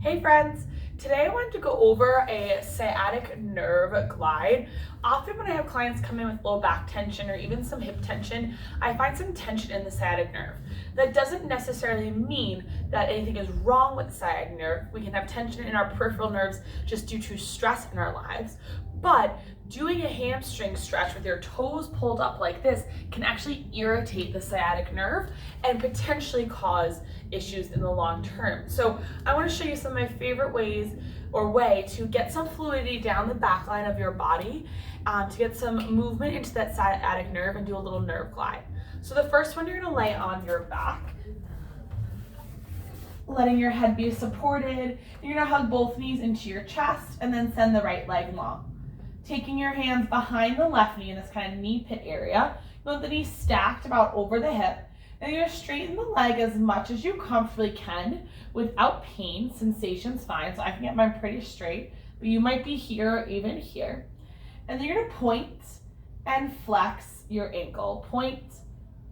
Hey friends, today I wanted to go over a sciatic nerve glide. Often when I have clients come in with low back tension or even some hip tension, I find some tension in the sciatic nerve. That doesn't necessarily mean that anything is wrong with the sciatic nerve. We can have tension in our peripheral nerves just due to stress in our lives. But doing a hamstring stretch with your toes pulled up like this can actually irritate the sciatic nerve and potentially cause issues in the long term. So I want to show you some of my favorite ways or way to get some fluidity down the back line of your body, to get some movement into that sciatic nerve and do a little nerve glide. So the first one, you're going to lay on your back, letting your head be supported. You're going to hug both knees into your chest and then send the right leg long. Taking your hands behind the left knee in this kind of knee pit area. You want the knee stacked about over the hip. And you're going to straighten the leg as much as you comfortably can without pain. Sensation's fine, so I can get mine pretty straight. But you might be here or even here. And then you're going to point and flex your ankle. Point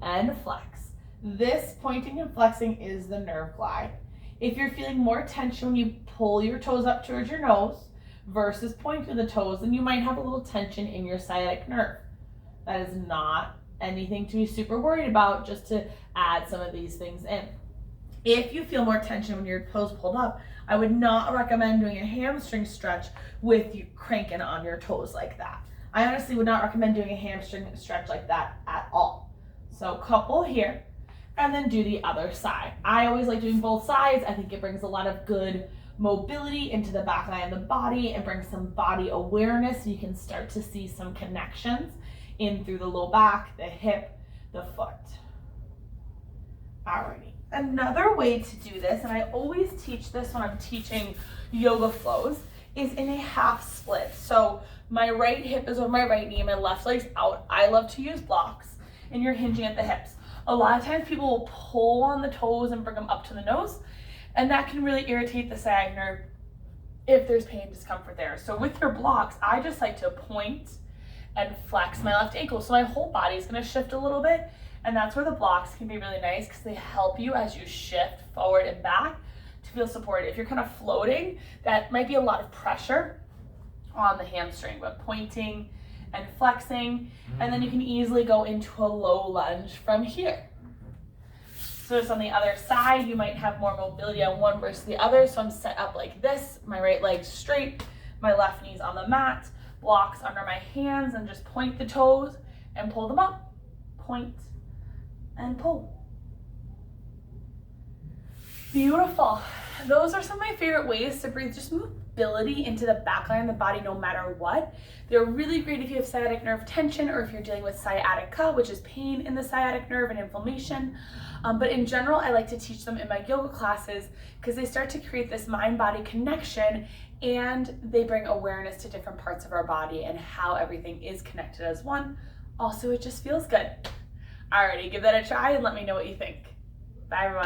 and flex. This pointing and flexing is the nerve glide. If you're feeling more tension when you pull your toes up towards your nose versus pointing the toes, then you might have a little tension in your sciatic nerve. That is not anything to be super worried about, just to add some of these things in. If you feel more tension when your toes pulled up, I would not recommend doing a hamstring stretch with you cranking on your toes like that. I honestly would not recommend doing a hamstring stretch like that at all. So couple here and then do the other side. I always like doing both sides. I think it brings a lot of good mobility into the back line of the body and brings some body awareness, so you can start to see some connections in through the low back, the hip, the foot. Alrighty, another way to do this, and I always teach this when I'm teaching yoga flows, is in a half split. So my right hip is over my right knee and my left leg's out. I love to use blocks, and you're hinging at the hips. A lot of times people will pull on the toes and bring them up to the nose, and that can really irritate the sciatic nerve if there's pain and discomfort there. So with your blocks, I just like to point and flex my left ankle. So my whole body is going to shift a little bit, and that's where the blocks can be really nice because they help you as you shift forward and back to feel supported. If you're kind of floating, that might be a lot of pressure on the hamstring, but pointing and flexing, and then you can easily go into a low lunge from here. So just on the other side, you might have more mobility on one versus the other. So I'm set up like this, my right leg's straight, my left knee's on the mat, blocks under my hands, and just point the toes and pull them up. Point and pull. Beautiful. Those are some of my favorite ways to breathe just mobility into the back line of the body no matter what. They're really great if you have sciatic nerve tension or if you're dealing with sciatica, which is pain in the sciatic nerve and inflammation. But in general, I like to teach them in my yoga classes because they start to create this mind-body connection, and they bring awareness to different parts of our body and how everything is connected as one. Also, it just feels good. Alrighty, give that a try and let me know what you think. Bye everyone.